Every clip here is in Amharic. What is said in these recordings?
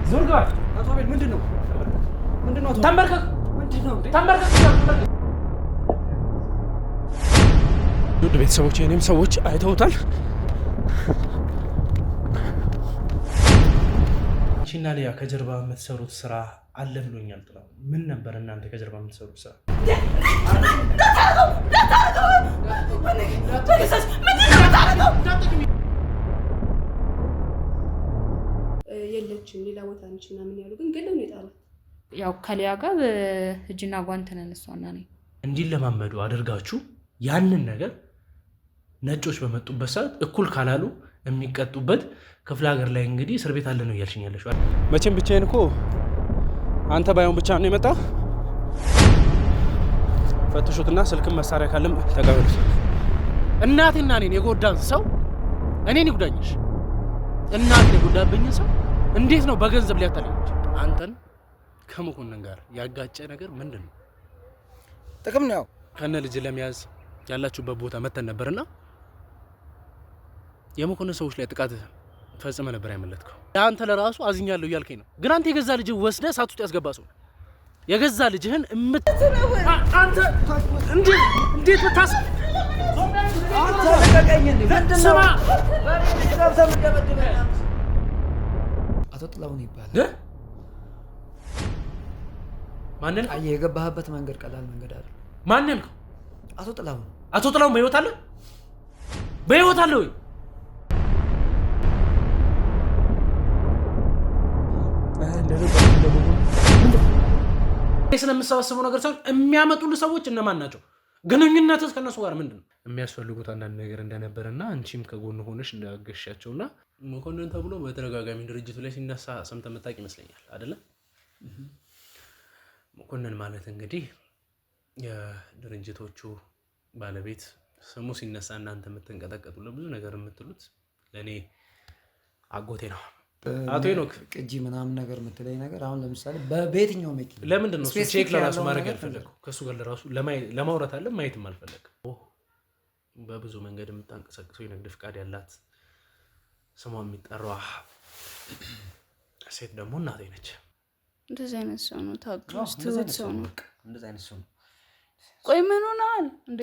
ዞር ጋር አቶ አቤል ምንድነው? ተንበርከክ ውድ ቤተሰቦች የኔም ሰዎች አይተውታል። ቺና ሊያ ከጀርባ የምትሰሩት ስራ አለ ብሎኛል። ጥላ ምን ነበር እናንተ ከጀርባ የምትሰሩት ስራ? የለችም ሌላ ቦታ ነች ምናምን ያሉ ግን ገለው ነው የጣሉት። ያው ከሊያ ጋር እጅና ጓንት ነን እሷና እኔ እንዲለማመዱ አድርጋችሁ ያንን ነገር ነጮች በመጡበት ሰዓት እኩል ካላሉ የሚቀጡበት ክፍለ ሀገር ላይ እንግዲህ እስር ቤት አለ ነው እያልሽኝ ያለሽ። መቼም ብቻዬን እኮ አንተ ባይሆን ብቻ ነው የመጣ። ፈትሹትና ስልክም መሳሪያ ካለም ተቀበሉት። እናቴና እኔን የጎዳን ሰው እኔን ይጉዳኝሽ። እናቴን የጎዳብኝ ሰው እንዴት ነው በገንዘብ ሊያታለኝ? አንተን ከመኮንን ጋር ያጋጨ ነገር ምንድን ነው? ጥቅም ነው። ከነ ልጅ ለመያዝ ያላችሁበት ቦታ መተን ነበርና የመኮንን ሰዎች ላይ ጥቃት ፈጽመ ነበር ያመለጥከው። አንተ ለራሱ አዝኛለሁ እያልከኝ ነው፣ ግን አንተ የገዛ ልጅህ ወስደህ እሳት ውስጥ ያስገባ ሰው የገዛ ልጅህን አንተ እንዴት ብታስ አቶ ጥላሁን ይባላል። ማንን? የገባህበት መንገድ ቀላል መንገድ አይደለም። ማንን? አቶ ጥላሁን። አቶ ጥላሁን በህይወት አለ? በህይወት አለ ወይ? ስለምሰበስበው ነገር ሳይሆን የሚያመጡልህ ሰዎች እነማን ናቸው? ግንኙነትስ ከነሱ ጋር ምንድን ነው? የሚያስፈልጉት አንዳንድ ነገር እንደነበረና አንቺም ከጎን ሆነሽ እንዳገሻቸውና መኮንን ተብሎ በተደጋጋሚ ድርጅቱ ላይ ሲነሳ ሰምተህ የምታውቅ ይመስለኛል አይደለ? መኮንን ማለት እንግዲህ የድርጅቶቹ ባለቤት ስሙ ሲነሳ እናንተ የምትንቀጠቀጡ ለብዙ ነገር የምትሉት ለእኔ አጎቴ ነው። አቶ ሄኖክ ቅጂ ምናምን ነገር የምትለኝ ነገር አሁን ለምሳሌ በየትኛው መኪና ለምንድን ነው ቼክ ለራሱ ማድረግ ያልፈለገው? ከእሱ ጋር ለራሱ ለማውራት አለ ማየትም አልፈለግም። በብዙ መንገድ የምታንቀሳቅሰው የንግድ ፍቃድ ያላት ስሟ የሚጠራዋ ሴት ደግሞ እናቴ ነች። እንደዚህ አይነት ሰው ነው ታውቃለህ? ትውት ሰው ነው። እንደዚህ አይነት ሰው ነው። ቆይ ምን ሆነሃል እንዴ?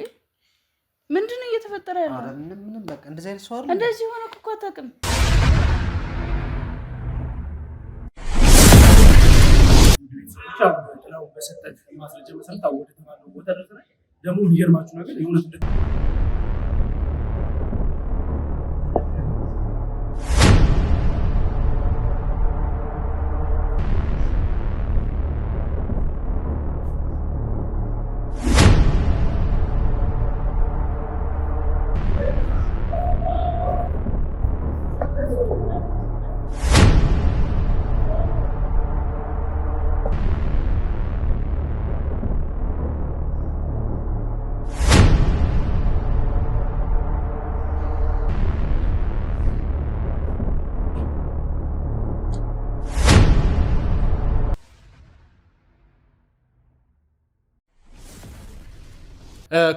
ምንድን ነው እየተፈጠረ ያለው? አረ ምንም በቃ እንደዚህ አይነት ሰው አይደለም። እንደዚህ ሆነ እኮ አታውቅም። ጥላው በሰጠት ማስረጃ መሰረት አወደ ተባለው ቦታ ደርሰናል። ደግሞ የሚገርማችሁ ነገር የሆነ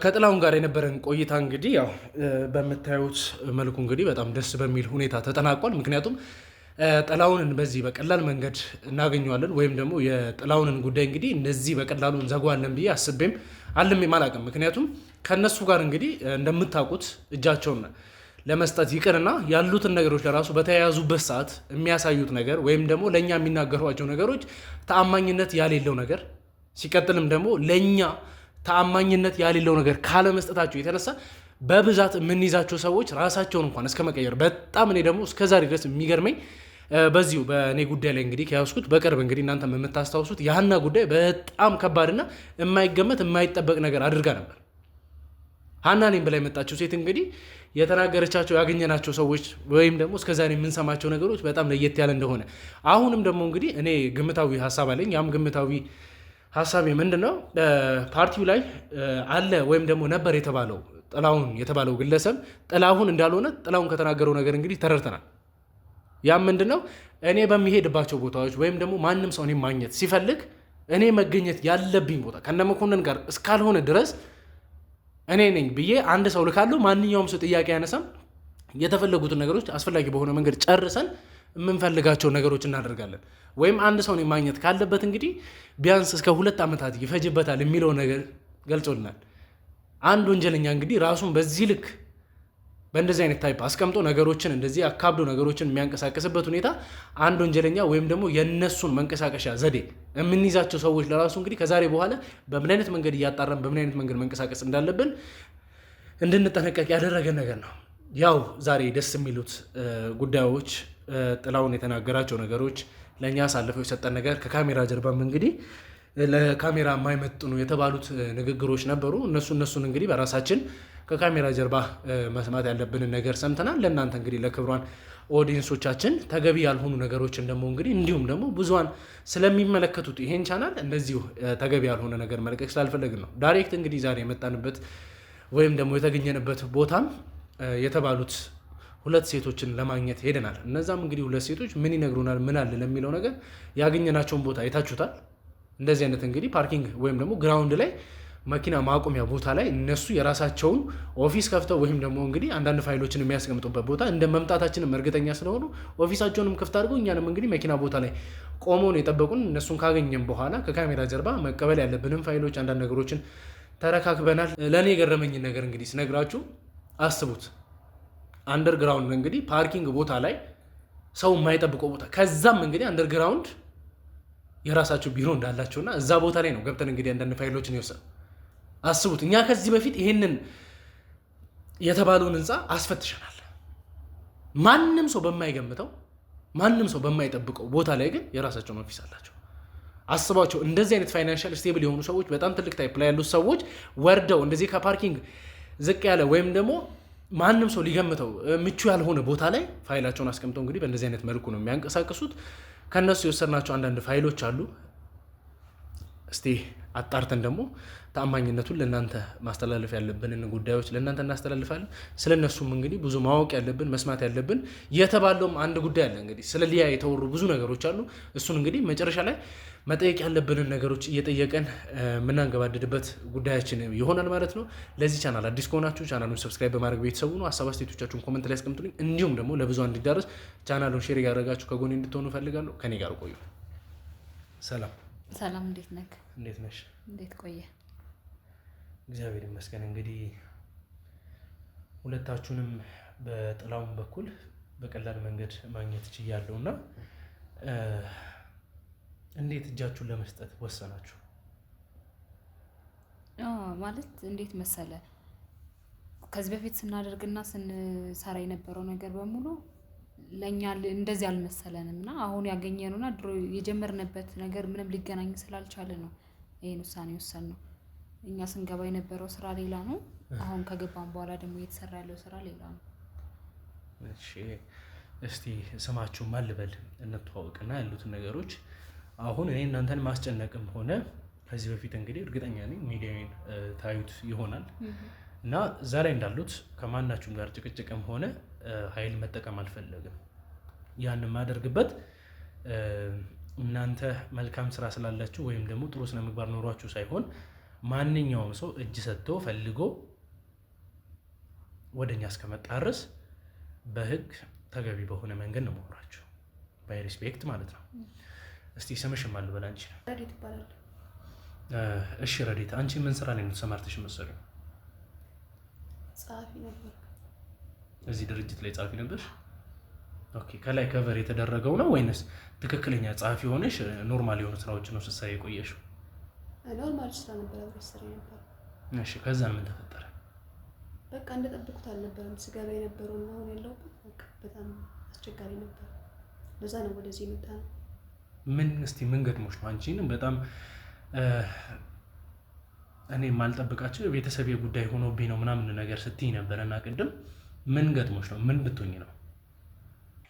ከጥላሁን ጋር የነበረን ቆይታ እንግዲህ ያው በምታዩት መልኩ እንግዲህ በጣም ደስ በሚል ሁኔታ ተጠናቋል። ምክንያቱም ጥላሁንን በዚህ በቀላል መንገድ እናገኘዋለን ወይም ደግሞ የጥላሁንን ጉዳይ እንግዲህ እንደዚህ በቀላሉ እንዘጓለን ብዬ አስቤም አልሜም አላውቅም። ምክንያቱም ከነሱ ጋር እንግዲህ እንደምታውቁት እጃቸውን ለመስጠት ይቅርና ያሉትን ነገሮች ለራሱ በተያያዙበት ሰዓት የሚያሳዩት ነገር ወይም ደግሞ ለእኛ የሚናገሯቸው ነገሮች ተአማኝነት ያሌለው ነገር ሲቀጥልም ደግሞ ለእኛ ተአማኝነት ያሌለው ነገር ካለመስጠታቸው የተነሳ በብዛት የምንይዛቸው ሰዎች ራሳቸውን እንኳን እስከ መቀየር በጣም እኔ ደግሞ እስከዛሬ ድረስ የሚገርመኝ በዚሁ በእኔ ጉዳይ ላይ እንግዲህ ከያዝኩት በቅርብ እንግዲህ እናንተም የምታስታውሱት የሀና ጉዳይ በጣም ከባድና የማይገመት የማይጠበቅ ነገር አድርጋ ነበር። ሀና እኔም ብላ የመጣችው ሴት እንግዲህ የተናገረቻቸው ያገኘናቸው ሰዎች ወይም ደግሞ እስከዛሬ የምንሰማቸው ነገሮች በጣም ለየት ያለ እንደሆነ አሁንም ደግሞ እንግዲህ እኔ ግምታዊ ሀሳብ አለኝ። ያም ግምታዊ ሀሳቤ ምንድን ነው? ፓርቲው ላይ አለ ወይም ደግሞ ነበር የተባለው ጥላሁን የተባለው ግለሰብ ጥላሁን እንዳልሆነ ጥላሁን ከተናገረው ነገር እንግዲህ ተረድተናል። ያም ምንድን ነው? እኔ በሚሄድባቸው ቦታዎች ወይም ደግሞ ማንም ሰው እኔ ማግኘት ሲፈልግ እኔ መገኘት ያለብኝ ቦታ ከነመኮንን ጋር እስካልሆነ ድረስ እኔ ነኝ ብዬ አንድ ሰው ልካለሁ። ማንኛውም ሰው ጥያቄ ያነሳም የተፈለጉትን ነገሮች አስፈላጊ በሆነ መንገድ ጨርሰን የምንፈልጋቸው ነገሮች እናደርጋለን። ወይም አንድ ሰውን ማግኘት ካለበት እንግዲህ ቢያንስ እስከ 2 ዓመታት ይፈጅበታል የሚለው ነገር ገልጾልናል። አንድ ወንጀለኛ እንግዲህ ራሱን በዚህ ልክ በእንደዚህ አይነት ታይፕ አስቀምጦ ነገሮችን እንደዚህ አካብዶ ነገሮችን የሚያንቀሳቀስበት ሁኔታ አንድ ወንጀለኛ ወይም ደግሞ የነሱን መንቀሳቀሻ ዘዴ የምንይዛቸው ሰዎች ለራሱ እንግዲህ ከዛሬ በኋላ በምን አይነት መንገድ እያጣራን በምን አይነት መንገድ መንቀሳቀስ እንዳለብን እንድንጠነቀቅ ያደረገ ነገር ነው። ያው ዛሬ ደስ የሚሉት ጉዳዮች ጥላውን የተናገራቸው ነገሮች ለእኛ አሳልፈው የሰጠን ነገር ከካሜራ ጀርባም እንግዲህ ለካሜራ የማይመጥኑ የተባሉት ንግግሮች ነበሩ። እነሱን እንግዲህ በራሳችን ከካሜራ ጀርባ መስማት ያለብንን ነገር ሰምተናል። ለእናንተ እንግዲህ ለክብሯን ኦዲየንሶቻችን ተገቢ ያልሆኑ ነገሮችን ደግሞ እንግዲህ እንዲሁም ደግሞ ብዙሃን ስለሚመለከቱት ይሄን ቻናል እንደዚሁ ተገቢ ያልሆነ ነገር መልቀቅ ስላልፈለግን ነው ዳይሬክት እንግዲህ ዛሬ የመጣንበት ወይም ደግሞ የተገኘንበት ቦታም የተባሉት 2 ሴቶችን ለማግኘት ሄደናል። እነዛም እንግዲህ 2 ሴቶች ምን ይነግሩናል ምን አለ ለሚለው ነገር ያገኘናቸውን ቦታ አይታችሁታል። እንደዚህ አይነት እንግዲህ ፓርኪንግ ወይም ደግሞ ግራውንድ ላይ መኪና ማቆሚያ ቦታ ላይ እነሱ የራሳቸውን ኦፊስ ከፍተው ወይም ደግሞ እንግዲህ አንዳንድ ፋይሎችን የሚያስቀምጡበት ቦታ እንደ መምጣታችንም እርግጠኛ ስለሆኑ ኦፊሳቸውንም ክፍት አድርገው እኛንም እንግዲህ መኪና ቦታ ላይ ቆመው ነው የጠበቁን። እነሱን ካገኘን በኋላ ከካሜራ ጀርባ መቀበል ያለብንን ፋይሎች አንዳንድ ነገሮችን ተረካክበናል። ለእኔ የገረመኝን ነገር እንግዲህ ስነግራችሁ አስቡት። አንደርግራውንድ እንግዲህ ፓርኪንግ ቦታ ላይ ሰው የማይጠብቀው ቦታ ከዛም እንግዲህ አንደርግራውንድ የራሳቸው ቢሮ እንዳላቸውና እዛ ቦታ ላይ ነው ገብተን እንግዲህ አንዳንድ ፋይሎችን ይወሰን። አስቡት እኛ ከዚህ በፊት ይሄንን የተባለውን ህንፃ አስፈትሸናል። ማንም ሰው በማይገምተው ማንም ሰው በማይጠብቀው ቦታ ላይ ግን የራሳቸውን ኦፊስ አላቸው። አስባቸው እንደዚህ አይነት ፋይናንሻል ስቴብል የሆኑ ሰዎች በጣም ትልቅ ታይፕ ላይ ያሉት ሰዎች ወርደው እንደዚህ ከፓርኪንግ ዝቅ ያለ ወይም ደግሞ ማንም ሰው ሊገምተው ምቹ ያልሆነ ቦታ ላይ ፋይላቸውን አስቀምጠው እንግዲህ በእንደዚህ አይነት መልኩ ነው የሚያንቀሳቅሱት። ከነሱ የወሰድናቸው አንዳንድ ፋይሎች አሉ። እስቲ አጣርተን ደግሞ ተአማኝነቱን ለእናንተ ማስተላለፍ ያለብንን ጉዳዮች ለእናንተ እናስተላልፋለን። ስለነሱም እንግዲህ ብዙ ማወቅ ያለብን መስማት ያለብን የተባለውም አንድ ጉዳይ አለ። እንግዲህ ስለ ሊያ የተወሩ ብዙ ነገሮች አሉ። እሱን እንግዲህ መጨረሻ ላይ መጠየቅ ያለብንን ነገሮች እየጠየቀን የምናንገባድድበት ጉዳያችን ይሆናል ማለት ነው። ለዚህ ቻናል አዲስ ከሆናችሁ ቻናሉን ሰብስክራይብ በማድረግ ቤተሰቡ ነው። ሀሳብ አስተያየቶቻችሁን ኮመንት ላይ አስቀምጡልኝ። እንዲሁም ደግሞ ለብዙ እንዲዳረስ ቻናሉን ሼር ያደረጋችሁ ከጎኔ እንድትሆኑ እፈልጋለሁ። ከኔ ጋር ቆዩ። ሰላም፣ እንዴት ነህ? እንዴት ነሽ? እንዴት ቆየ? እግዚአብሔር ይመስገን። እንግዲህ ሁለታችሁንም በጥላውን በኩል በቀላል መንገድ ማግኘት ችያለሁ እና እንዴት እጃችሁን ለመስጠት ወሰናችሁ? ማለት እንዴት መሰለ ከዚህ በፊት ስናደርግና ስንሰራ የነበረው ነገር በሙሉ ለኛ እንደዚህ አልመሰለንም እና አሁን ያገኘነውና ድሮ የጀመርንበት ነገር ምንም ሊገናኝ ስላልቻለ ነው ይሄን ውሳኔ ወሰንነው። እኛ ስንገባ የነበረው ስራ ሌላ ነው፣ አሁን ከገባን በኋላ ደግሞ እየተሰራ ያለው ስራ ሌላ ነው። እሺ እስቲ ስማችሁ ማን ልበል እንተዋወቅና ያሉትን ነገሮች አሁን እኔ እናንተን ማስጨነቅም ሆነ ከዚህ በፊት እንግዲህ እርግጠኛ ነኝ ሚዲያውን ታዩት ይሆናል እና እዛ ላይ እንዳሉት ከማናችሁም ጋር ጭቅጭቅም ሆነ ኃይል መጠቀም አልፈለግም። ያንን ማደርግበት እናንተ መልካም ስራ ስላላችሁ ወይም ደግሞ ጥሩ ስነ ምግባር ኖሯችሁ ሳይሆን ማንኛውም ሰው እጅ ሰጥቶ ፈልጎ ወደኛ እስከመጣ ድረስ በህግ ተገቢ በሆነ መንገድ ነው የማወራችሁ፣ ባይ ሪስፔክት ማለት ነው። እስቲ ስምሽን ማን ልበል? አንቺ ረዲት ይባላል። እሺ ረዲት፣ አንቺ ምን ስራ ላይ ነው ተሰማርተሽ መሰለኝ? ጸሐፊ ነበር። እዚህ ድርጅት ላይ ጸሐፊ ነበርሽ? ኦኬ። ከላይ ከቨር የተደረገው ነው ወይንስ ትክክለኛ ጸሐፊ ሆነሽ ኖርማል የሆኑ ስራዎች ነው ስትሰሪ የቆየሽው? ኖርማል ስራ ነበር አብረስሪ ነበር። እሺ። ከዛ ምን ተፈጠረ? በቃ እንደጠብቁት አልነበረም ስገባ የነበረው እና አሁን ያለሁበት በቃ በጣም አስቸጋሪ ነበር። ለዛ ነው ወደዚህ የመጣ ነው። ምን ገጥሞሽ ነው? አንቺን በጣም እኔ የማልጠብቃቸው የቤተሰብ ጉዳይ ሆኖብኝ ነው ምናምን ነገር ስትይ ነበረና ቅድም ምን ገጥሞሽ ነው? ምን ብትሆኝ ነው?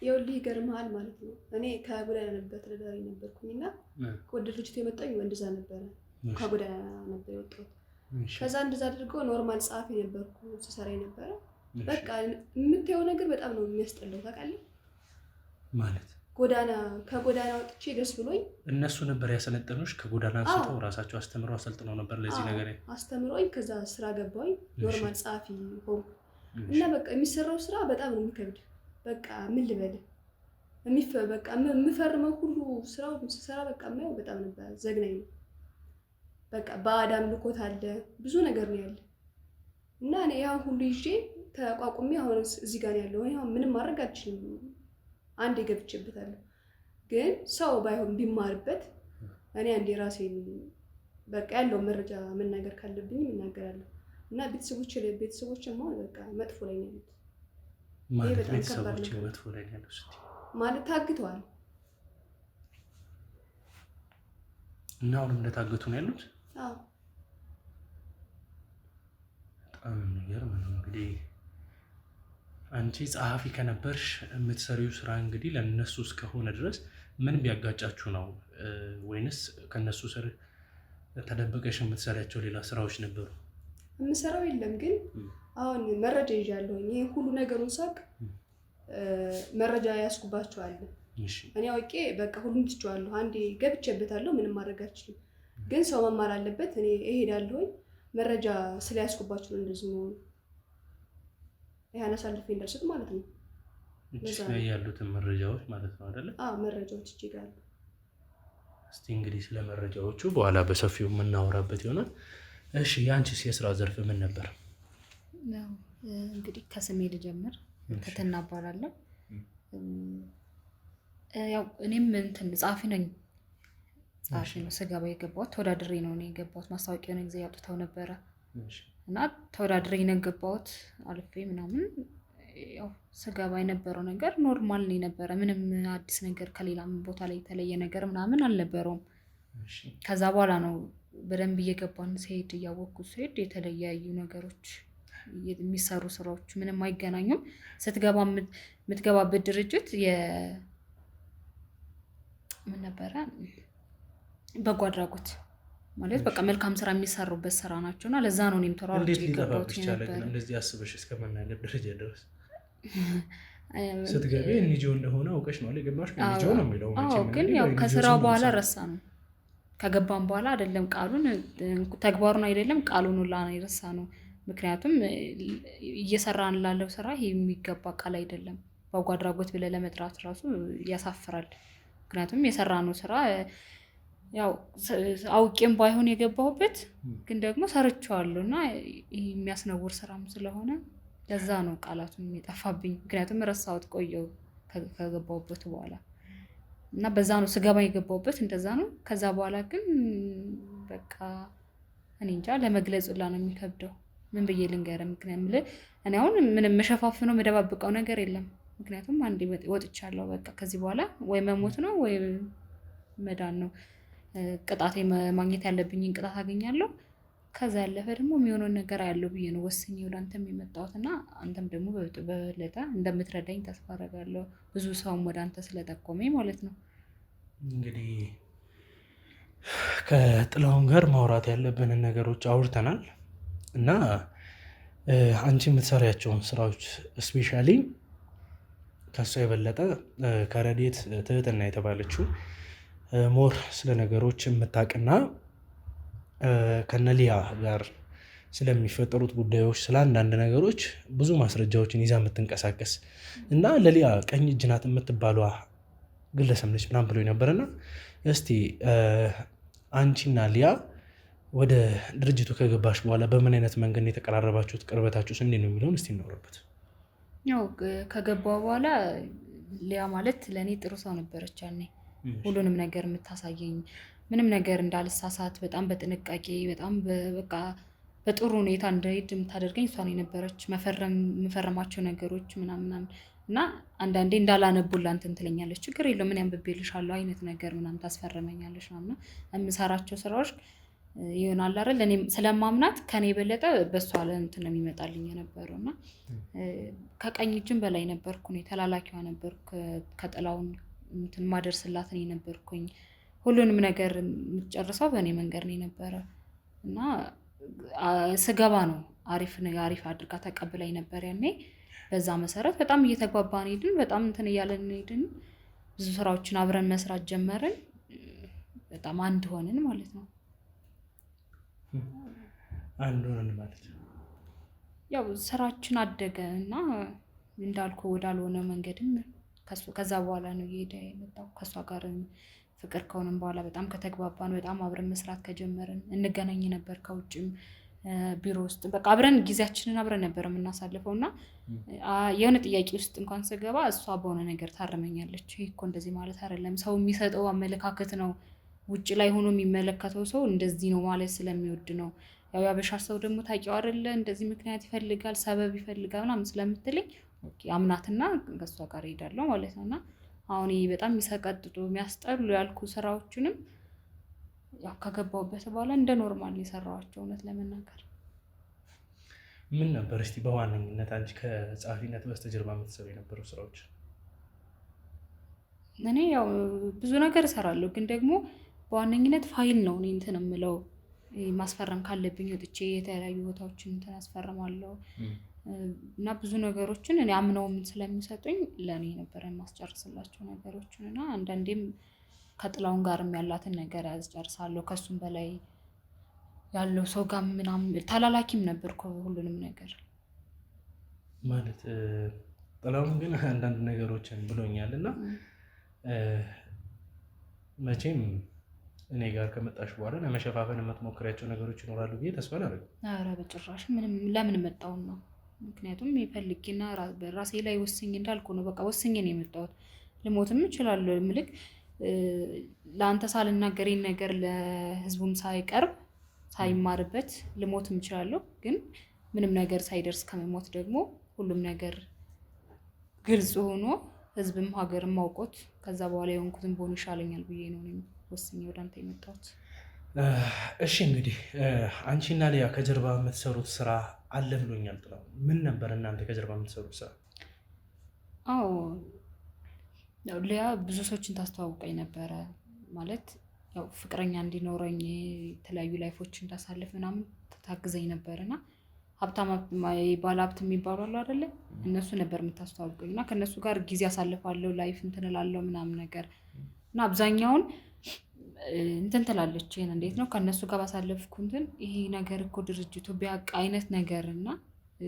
ይኸውልህ ይገርምሃል ማለት ነው። እኔ ከጎዳና ነበር ተዳዳሪ ነበርኩኝና ወደ ድርጅቱ የመጣኝ እንደዛ ነበረ። ከጎዳና ነበር የወጣሁት። ከዛ እንደዛ አድርገው ኖርማል ጸሐፊ ነበርኩ ስሰራ ነበረ። በቃ የምታየው ነገር በጣም ነው የሚያስጠላው ታውቃለህ። ማለት ከጎዳና ወጥቼ ደስ ብሎኝ እነሱ ነበር ያሰለጠኑሽ? ከጎዳና አንስተው ራሳቸው አስተምረው ነበር ለዚህ ነገር አስተምሮኝ ከዛ ስራ ገባኝ። ኖርማል ጸሐፊ ሆንኩ እና በቃ የሚሰራው ስራ በጣም ነው የሚከብድ። በቃ ምን ልበል በቃ የምፈርመው ሁሉ ስራው ስሰራ በቃ የማየው በጣም ነበር ዘግናኝ ነው። በቃ በአዳም ልኮት አለ ብዙ ነገር ነው ያለ እና እኔ ያን ሁሉ ይዤ ተቋቁሜ አሁን እዚህ ጋር ያለው እኔ አሁን ምንም ማድረግ አልችልም። አንዴ ገብቼበታለሁ። ግን ሰው ባይሆን ቢማርበት እኔ አንዴ ራሴን በቃ ያለው መረጃ መናገር ካለብኝ እናገራለሁ። እና ቤተሰቦችማ በቃ መጥፎ ላይ ነው ያሉት። ማለት ቤተሰቦች መጥፎ ላይ ነው ያሉት ማለት ታግተዋል። እና አሁንም እንደታገቱ ነው ያሉት? አዎ። በጣም የሚገርም ነው። እንግዲህ አንቺ ጸሐፊ ከነበርሽ የምትሰሪው ስራ እንግዲህ ለነሱ እስከሆነ ድረስ ምን ቢያጋጫችሁ ነው? ወይንስ ከነሱ ስር ተደብቀሽ የምትሰሪያቸው ሌላ ስራዎች ነበሩ? የምሰራው የለም፣ ግን አሁን መረጃ ይዣለሁ። ይሄ ሁሉ ነገሩን ሳቅ መረጃ ያስኩባቸዋል። እኔ አውቄ በቃ ሁሉም ትቼዋለሁ። አንዴ ገብቼበታለሁ። ምንም ማድረግ አልችልም። ግን ሰው መማር አለበት። እኔ እሄዳለሁ። መረጃ ስለያስኩባቸው ነው እንደዚህ ነው። ያን አሳልፌ እንዳልሰጥ ማለት ነው። እዚህ ላይ ያሉትን መረጃዎች ማለት ነው አይደለ? አዎ መረጃዎች ይችላሉ። እስቲ እንግዲህ ስለ መረጃዎቹ በኋላ በሰፊው የምናወራበት ይሆናል። እሺ ያንቺስ የስራ ዘርፍ ምን ነበር? ያው እንግዲህ ከስሜ ልጀምር። ፈተና እባላለሁ። ያው እኔም እንትን ጸሐፊ ነኝ። ጸሐፊ ነው ስገባ የገባሁት። ተወዳድሬ ነው የገባሁት። ማስታወቂያ የሆነ ጊዜ ያውጥተው ነበረ እና ተወዳድሬ ነው የገባሁት። አልፌ ምናምን ያው ስገባ የነበረው ነገር ኖርማል ነው የነበረ። ምንም አዲስ ነገር ከሌላም ቦታ ላይ የተለየ ነገር ምናምን አልነበረውም። ከዛ በኋላ ነው በደንብ እየገባን ሲሄድ እያወቅኩት ሲሄድ የተለያዩ ነገሮች የሚሰሩ ስራዎች ምንም አይገናኙም። ስትገባ የምትገባበት ድርጅት ምን ነበረ? በጎ አድራጎት ማለት በቃ መልካም ስራ የሚሰሩበት ስራ ናቸውና ለዛ ነው እኔም ተሯሩጬ የገባሁት ነበር። እንደዚህ አስበሽ እስከመናገር ደረጃ ድረስ ስትገቢ እንጂው እንደሆነ አውቀሽ ነው የገባሽ? እንጂው ነው የሚለው ማለት ግን ያው ከስራው በኋላ ረሳ ነው። ከገባን በኋላ አይደለም ቃሉን ተግባሩን አይደለም ቃሉን ሁላ ነው የረሳ ነው። ምክንያቱም እየሰራን ላለው ስራ ይሄ የሚገባ ቃል አይደለም። በጎ አድራጎት ብለህ ለመጥራት ራሱ ያሳፍራል። ምክንያቱም የሰራነው ስራ ያው አውቄም ባይሆን የገባሁበት ግን ደግሞ ሰርቼዋለሁ እና የሚያስነውር ስራም ስለሆነ ለዛ ነው ቃላቱን የጠፋብኝ። ምክንያቱም ረሳሁት ቆየው ከገባሁበት በኋላ እና በዛ ነው ስገባ የገባሁበት እንደዛ ነው። ከዛ በኋላ ግን በቃ እኔ እንጃ ለመግለጽ ሁላ ነው የሚከብደው። ምን ብዬ ልንገርህ? ምክንያቱም እኔ አሁን ምንም መሸፋፍነው መደባብቀው ነገር የለም። ምክንያቱም አንዴ ወጥቻለሁ። በቃ ከዚህ በኋላ ወይ መሞት ነው ወይ መዳን ነው። ቅጣቴ ማግኘት ያለብኝን ቅጣት አገኛለሁ። ከዛ ያለፈ ደግሞ የሚሆነውን ነገር ያለው ብዬ ነው ወስኜ ወደ አንተም የመጣሁት እና አንተም ደግሞ በበለጠ እንደምትረዳኝ ተስፋ አደርጋለሁ። ብዙ ሰውም ወደ አንተ ስለጠቆመኝ ማለት ነው። እንግዲህ ከጥላሁን ጋር ማውራት ያለብንን ነገሮች አውርተናል እና አንቺ የምትሰሪያቸውን ስራዎች ስፔሻሊ ከሷ የበለጠ ከረዴት ትህትና የተባለችው ሞር ስለ ነገሮች የምታውቅና ከነሊያ ጋር ስለሚፈጠሩት ጉዳዮች ስለ አንዳንድ ነገሮች ብዙ ማስረጃዎችን ይዛ የምትንቀሳቀስ እና ለሊያ ቀኝ እጅ ናት የምትባሏ ግለሰብ ነች ምናምን ብሎ ነበርና እስቲ አንቺና ሊያ ወደ ድርጅቱ ከገባሽ በኋላ በምን አይነት መንገድ ነው የተቀራረባችሁት? ቅርበታችሁስ እንዴት ነው የሚለውን እስቲ እናወራበት። ያው ከገባው በኋላ ሊያ ማለት ለእኔ ጥሩ ሰው ነበረች። ያኔ ሁሉንም ነገር የምታሳየኝ ምንም ነገር እንዳልሳሳት በጣም በጥንቃቄ በጣም በቃ በጥሩ ሁኔታ እንደሄድ የምታደርገኝ እሷ ነው የነበረች። መፈረማቸው ነገሮች ምናምን እና አንዳንዴ እንዳላነቡላ እንትን ትለኛለች። ችግር የለውም ምን ያንብቤልሻለሁ አይነት ነገር ምናምን ታስፈርመኛለች ነው እና የምሰራቸው ስራዎች ይሆናል አይደል? እኔ ስለማምናት ከኔ የበለጠ በሷ ለእንትን ነው የሚመጣልኝ የነበረው እና ከቀኝ እጅም በላይ ነበርኩ። እኔ ተላላኪዋ ነበርኩ። ከጥላውን እንትን ማደርስላት እኔ ነበርኩኝ። ሁሉንም ነገር የምትጨርሰው በእኔ መንገድ ነው የነበረ እና ስገባ ነው አሪፍ አድርጋ ተቀብላኝ ነበር ያኔ። በዛ መሰረት በጣም እየተግባባን ሄድን። በጣም እንትን እያለን ሄድን። ብዙ ስራዎችን አብረን መስራት ጀመርን። በጣም አንድ ሆንን ማለት ነው። አንድ ሆነን ማለት ነው። ያው ስራችን አደገ እና እንዳልኩ ወዳልሆነ መንገድም ከዛ በኋላ ነው እየሄደ የመጣው። ከእሷ ጋር ፍቅር ከሆንም በኋላ በጣም ከተግባባን በጣም አብረን መስራት ከጀመርን እንገናኝ ነበር ከውጭም ቢሮ ውስጥ በቃ አብረን ጊዜያችንን አብረን ነበር የምናሳልፈው እና የሆነ ጥያቄ ውስጥ እንኳን ስገባ እሷ በሆነ ነገር ታርመኛለች። ይሄ እኮ እንደዚህ ማለት አይደለም፣ ሰው የሚሰጠው አመለካከት ነው። ውጭ ላይ ሆኖ የሚመለከተው ሰው እንደዚህ ነው ማለት ስለሚወድ ነው። ያው ያበሻ ሰው ደግሞ ታውቂው አይደለ እንደዚህ ምክንያት ይፈልጋል፣ ሰበብ ይፈልጋል ምናምን ስለምትለኝ አምናትና ከእሷ ጋር እሄዳለሁ ማለት ነው። እና አሁን ይሄ በጣም የሚሰቀጥጡ የሚያስጠሉ ያልኩ ስራዎችንም ያው ከገባሁበት በኋላ እንደ ኖርማል የሰራኋቸው እውነት ለመናገር። ምን ነበር እስቲ በዋነኝነት አንቺ ከጸሐፊነት በስተጀርባ የምትሰሩ የነበሩ ስራዎች? እኔ ያው ብዙ ነገር እሰራለሁ፣ ግን ደግሞ በዋነኝነት ፋይል ነው እኔ እንትን የምለው። ማስፈረም ካለብኝ ወጥቼ የተለያዩ ቦታዎችን እንትን አስፈርማለሁ እና ብዙ ነገሮችን እኔ አምነውም ስለሚሰጡኝ ለእኔ ነበር የማስጨርስላቸው ነገሮችን እና አንዳንዴም ከጥላውን ጋርም ያላትን ነገር ያስጨርሳለሁ። ከሱም በላይ ያለው ሰው ጋር ምናምን ተላላኪም ነበርኩ ሁሉንም ነገር ማለት። ጥላውን ግን አንዳንድ ነገሮችን ብሎኛል እና መቼም እኔ ጋር ከመጣሽ በኋላ ለመሸፋፈን የምትሞክሪያቸው ነገሮች ይኖራሉ ብዬ ተስፋ አደርጋለሁ። ኧረ በጭራሽ ምንም። ለምን መጣውን ነው? ምክንያቱም የፈልጌና ራሴ ላይ ወስኜ እንዳልኩ ነው። በቃ ወስኜ ነው የመጣሁት። ልሞትም እችላለሁ። ምልክ ለአንተ ሳልናገሬን ነገር ለህዝቡም ሳይቀርብ ሳይማርበት ልሞትም እችላለሁ። ግን ምንም ነገር ሳይደርስ ከመሞት ደግሞ ሁሉም ነገር ግልጽ ሆኖ ህዝብም ሀገርም ማውቆት ከዛ በኋላ የሆንኩትን በሆኑ ይሻለኛል ብዬ ነው ወስኜ ወደ አንተ የመጣሁት። እሺ እንግዲህ አንቺና ሊያ ከጀርባ የምትሰሩት ስራ አለ ብሎኛል ጥላው። ምን ነበር እናንተ ከጀርባ የምትሰሩት ስራ? አዎ ሊያ ብዙ ሰዎችን ታስተዋውቀኝ ነበረ። ማለት ያው ፍቅረኛ እንዲኖረኝ የተለያዩ ላይፎች እንዳሳልፍ ምናምን ታግዘኝ ነበር እና ሀብታም ባለ ሀብት የሚባሉ አሉ አይደለ? እነሱ ነበር የምታስተዋውቀኝ እና ከእነሱ ጋር ጊዜ አሳልፋለሁ፣ ላይፍ እንትን እላለሁ ምናምን ነገር እና አብዛኛውን እንትን ትላለች። ይሄን እንዴት ነው ከእነሱ ጋር ባሳለፍኩ እንትን ይሄ ነገር እኮ ድርጅቱ ቢያውቅ አይነት ነገር እና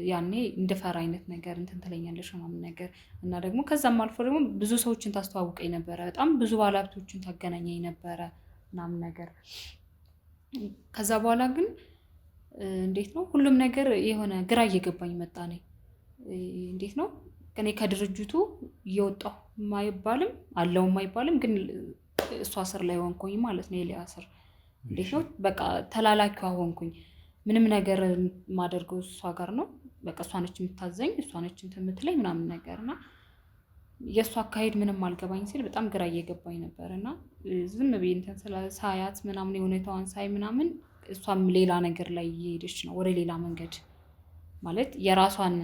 ያኔ እንደፈራ አይነት ነገር እንትን ትለኛለች ምናምን ነገር እና ደግሞ ከዛም አልፎ ደግሞ ብዙ ሰዎችን ታስተዋውቀኝ ነበረ። በጣም ብዙ ባለሀብቶችን ታገናኘኝ ነበረ ምናምን ነገር። ከዛ በኋላ ግን እንዴት ነው ሁሉም ነገር የሆነ ግራ እየገባኝ መጣ። ነኝ እንዴት ነው እኔ ከድርጅቱ እየወጣሁ የማይባልም አለው የማይባልም ግን እሷ ስር ላይ ሆንኩኝ ማለት ነው። የሊያ ስር እንዴት ነው በቃ ተላላኪዋ ሆንኩኝ። ምንም ነገር ማደርገው እሷ ጋር ነው። በቃ እሷ ነች የምታዘኝ፣ እሷ ነች እንትን የምትለኝ ምናምን ነገር እና የእሷ አካሄድ ምንም አልገባኝ ሲል በጣም ግራ እየገባኝ ነበር እና ዝም ብዬ እንትን ሳያት ምናምን የሁኔታዋን ሳይ ምናምን እሷም ሌላ ነገር ላይ እየሄደች ነው፣ ወደ ሌላ መንገድ ማለት የራሷን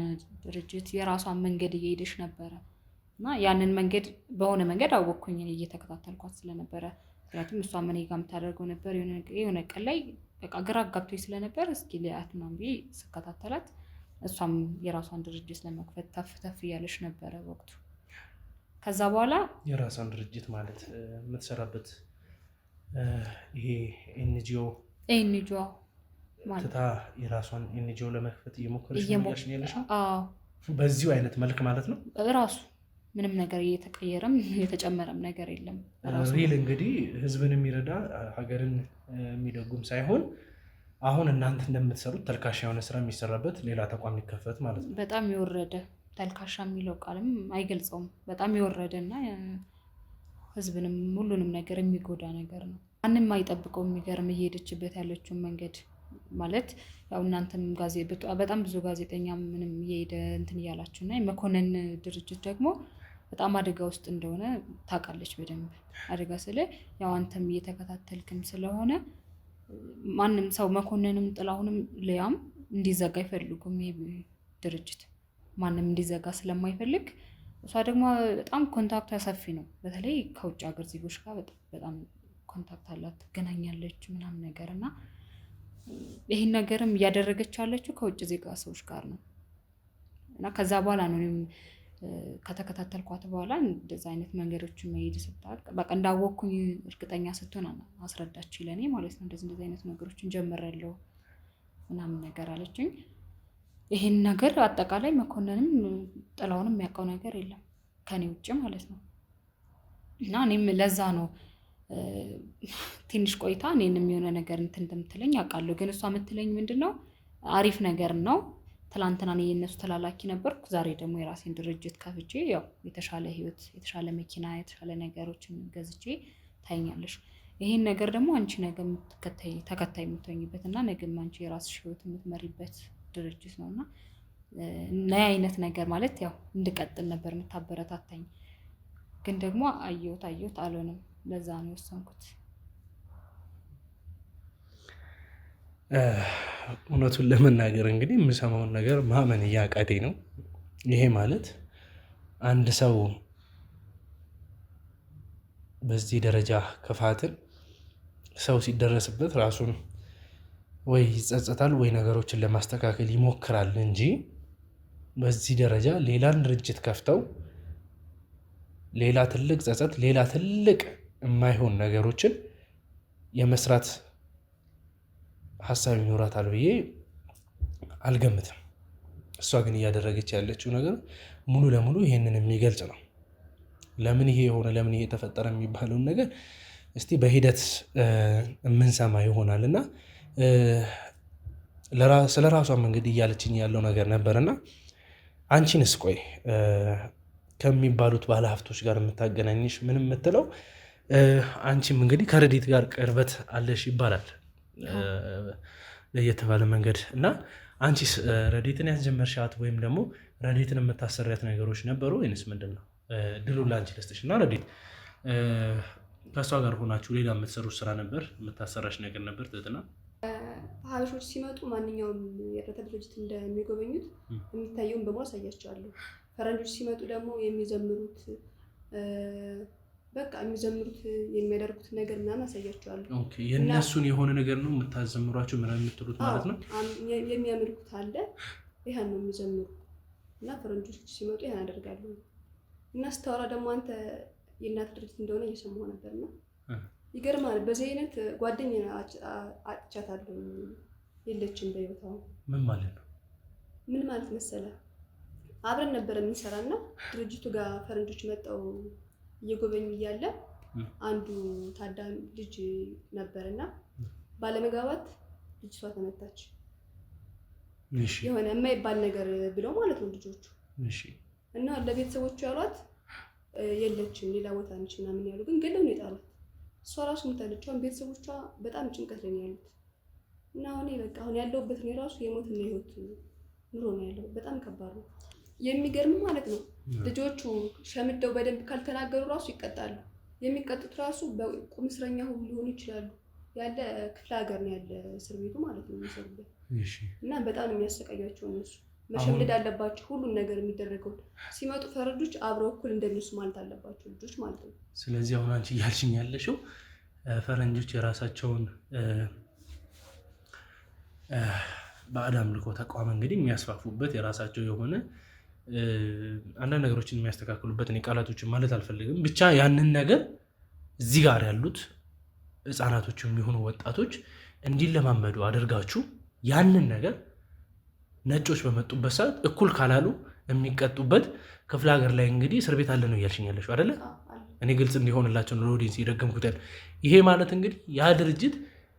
ድርጅት የራሷን መንገድ እየሄደች ነበረ እና ያንን መንገድ በሆነ መንገድ አወቅኩኝ እየተከታተልኳት ስለነበረ። ምክንያቱም እሷም እኔ ጋር የምታደርገው ነበር የሆነ ቀን ላይ በቃ ግራ አጋብቶኝ ስለነበር እስኪ ሊያት ምናምን ብዬ ስከታተላት እሷም የራሷን ድርጅት ለመክፈት ተፍ ተፍ እያለች ነበረ ወቅቱ። ከዛ በኋላ የራሷን ድርጅት ማለት የምትሰራበት ይሄ ኤንጂኦ ማለት ትታ የራሷን ኤንጂኦ ለመክፈት እየሞከረች ነው ያለሽ? አዎ በዚሁ አይነት መልክ ማለት ነው። ራሱ ምንም ነገር እየተቀየረም የተጨመረም ነገር የለም። ሪል እንግዲህ ህዝብን የሚረዳ ሀገርን የሚደጉም ሳይሆን አሁን እናንተ እንደምትሰሩት ተልካሻ የሆነ ስራ የሚሰራበት ሌላ ተቋም ሊከፈት ማለት ነው። በጣም የወረደ ተልካሻ የሚለው ቃልም አይገልጸውም። በጣም የወረደ እና ህዝብንም ሁሉንም ነገር የሚጎዳ ነገር ነው። ማንም አይጠብቀው። የሚገርም እየሄደችበት ያለችውን መንገድ ማለት ያው እናንተም በጣም ብዙ ጋዜጠኛ ምንም እየሄደ እንትን እያላችሁ እና የመኮንን ድርጅት ደግሞ በጣም አደጋ ውስጥ እንደሆነ ታውቃለች በደንብ። አደጋ ስለ ያው አንተም እየተከታተልክም ስለሆነ ማንም ሰው መኮንንም ጥላሁንም ሊያም እንዲዘጋ አይፈልጉም። ይሄ ድርጅት ማንም እንዲዘጋ ስለማይፈልግ እሷ ደግሞ በጣም ኮንታክቷ ሰፊ ነው። በተለይ ከውጭ ሀገር ዜጎች ጋር በጣም ኮንታክት አላት፣ ትገናኛለች ምናምን ነገር እና ይህን ነገርም እያደረገች ያለችው ከውጭ ዜጋ ሰዎች ጋር ነው እና ከዛ በኋላ ነው ከተከታተልኳት በኋላ እንደዛ አይነት መንገዶችን መሄድ ስታውቅ በቃ እንዳወቅኩኝ እርግጠኛ ስትሆን አስረዳች ለእኔ ማለት ነው። እንደዚህ አይነት ነገሮችን ጀምሬያለሁ ምናምን ነገር አለችኝ። ይህን ነገር አጠቃላይ መኮንንም ጥላውንም የሚያውቀው ነገር የለም። ከኔ ውጭ ማለት ነው። እና እኔም ለዛ ነው ትንሽ ቆይታ እኔንም የሆነ ነገር እንትን እንደምትለኝ አውቃለሁ። ግን እሷ የምትለኝ ምንድን ነው አሪፍ ነገር ነው። ትላንትና እኔ የእነሱ ተላላኪ ነበርኩ። ዛሬ ደግሞ የራሴን ድርጅት ከፍቼ ያው የተሻለ ህይወት፣ የተሻለ መኪና፣ የተሻለ ነገሮችን ገዝቼ ታይኛለሽ። ይህን ነገር ደግሞ አንቺ ነገ ተከታይ የምትሆኝበት እና ነገም አንቺ የራስሽ ህይወት የምትመሪበት ድርጅት ነው እና አይነት ነገር ማለት ያው እንድቀጥል ነበር የምታበረታታኝ። ግን ደግሞ አየሁት አልሆነም። ለዛ ነው የወሰንኩት። እውነቱን ለመናገር እንግዲህ የምሰማውን ነገር ማመን እያቃተኝ ነው። ይሄ ማለት አንድ ሰው በዚህ ደረጃ ክፋትን ሰው ሲደረስበት ራሱን ወይ ይጸጸታል ወይ ነገሮችን ለማስተካከል ይሞክራል እንጂ በዚህ ደረጃ ሌላን ድርጅት ከፍተው ሌላ ትልቅ ጸጸት፣ ሌላ ትልቅ የማይሆን ነገሮችን የመስራት ሀሳብ ይኖራታል ብዬ አልገምትም። እሷ ግን እያደረገች ያለችው ነገር ሙሉ ለሙሉ ይሄንን የሚገልጽ ነው። ለምን ይሄ የሆነ ለምን ይሄ የተፈጠረ የሚባለውን ነገር እስቲ በሂደት የምንሰማ ይሆናል እና ስለ ራሷም እንግዲህ እያለችኝ ያለው ነገር ነበርና አንቺንስ ቆይ ከሚባሉት ባለሀብቶች ጋር የምታገናኝሽ ምን የምትለው አንቺም እንግዲህ ከረዲት ጋር ቅርበት አለሽ ይባላል ለየተባለ መንገድ እና አንቺስ ረዲትን ያስጀመርሻት ወይም ደግሞ ረዲትን የምታሰሪያት ነገሮች ነበሩ ወይንስ ምንድን ነው? ድሉን ለአንቺ ልስጥሽ እና ረዲት ከእሷ ጋር ሆናችሁ ሌላ የምትሰሩት ስራ ነበር? የምታሰራሽ ነገር ነበር? ትህትና ሀበሾች ሲመጡ ማንኛውም የእርዳታ ድርጅት እንደሚጎበኙት የሚታየውን በሙሉ አሳያቸዋለሁ። ፈረንጆች ሲመጡ ደግሞ የሚዘምሩት የሚያደርጉት ነገር ምናምን አሳያቸዋለሁ። የእነሱን የሆነ ነገር ነው የምታዘምሯቸው ምናምን የምትሉት ማለት ነው? የሚያመልኩት አለ፣ ይህን ነው የሚዘምሩ እና ፈረንጆች ሲመጡ ይህን አደርጋሉ እና ስታወራ ደግሞ አንተ የእናት ድርጅት እንደሆነ እየሰማሁ ነበርና ይገርማል። በዚህ አይነት ጓደኛ አጥቻታለሁ፣ የለችም በህይወቷ። ምን ማለት ነው? ምን ማለት መሰለ፣ አብረን ነበር የምንሰራና ድርጅቱ ጋር ፈረንጆች መጣው እየጎበኙ እያለ አንዱ ታዳሚ ልጅ ነበርና ባለመግባባት ልጅቷ ተመታች። የሆነ የማይባል ነገር ብለው ማለት ነው ልጆቹ እና ለቤተሰቦቹ ያሏት የለችም ሌላ ቦታ ነች ምናምን ያሉ፣ ግን ገለው ነው የጣሏት። እሷ ራሱ ምታለች። አሁን ቤተሰቦቿ በጣም ጭንቀት ላይ ያሉት እና አሁን ያለሁበት ነው የራሱ የሞትና የህይወት ኑሮ ነው ያለው። በጣም ከባድ ነው። የሚገርም ማለት ነው ልጆቹ ሸምደው በደንብ ካልተናገሩ ራሱ ይቀጣሉ። የሚቀጡት ራሱ በቁም እስረኛ ሁሉ ሊሆኑ ይችላሉ። ያለ ክፍለ ሀገር ነው ያለ እስር ቤቱ ማለት ነው የሚሰሩበት እና በጣም ነው የሚያሰቃያቸው። እነሱ መሸምደድ አለባቸው። ሁሉን ነገር የሚደረገው ሲመጡ ፈረንጆች አብረው እኩል እንደነሱ ማለት አለባቸው ልጆች ማለት ነው። ስለዚህ አሁን አንቺ እያልሽኝ ያለሽው ፈረንጆች የራሳቸውን ባዕድ አምልኮ ተቋም እንግዲህ የሚያስፋፉበት የራሳቸው የሆነ አንዳንድ ነገሮችን የሚያስተካክሉበት፣ እኔ ቃላቶችን ማለት አልፈልግም፣ ብቻ ያንን ነገር እዚህ ጋር ያሉት ህፃናቶች የሚሆኑ ወጣቶች እንዲለማመዱ አድርጋችሁ ያንን ነገር ነጮች በመጡበት ሰዓት እኩል ካላሉ የሚቀጡበት ክፍለ ሀገር ላይ እንግዲህ እስር ቤት አለ ነው እያልሽኝ ያለሽው አይደለ? እኔ ግልጽ እንዲሆንላቸው ነው ኦዲየንስ የደገምኩት። ይሄ ማለት እንግዲህ ያ ድርጅት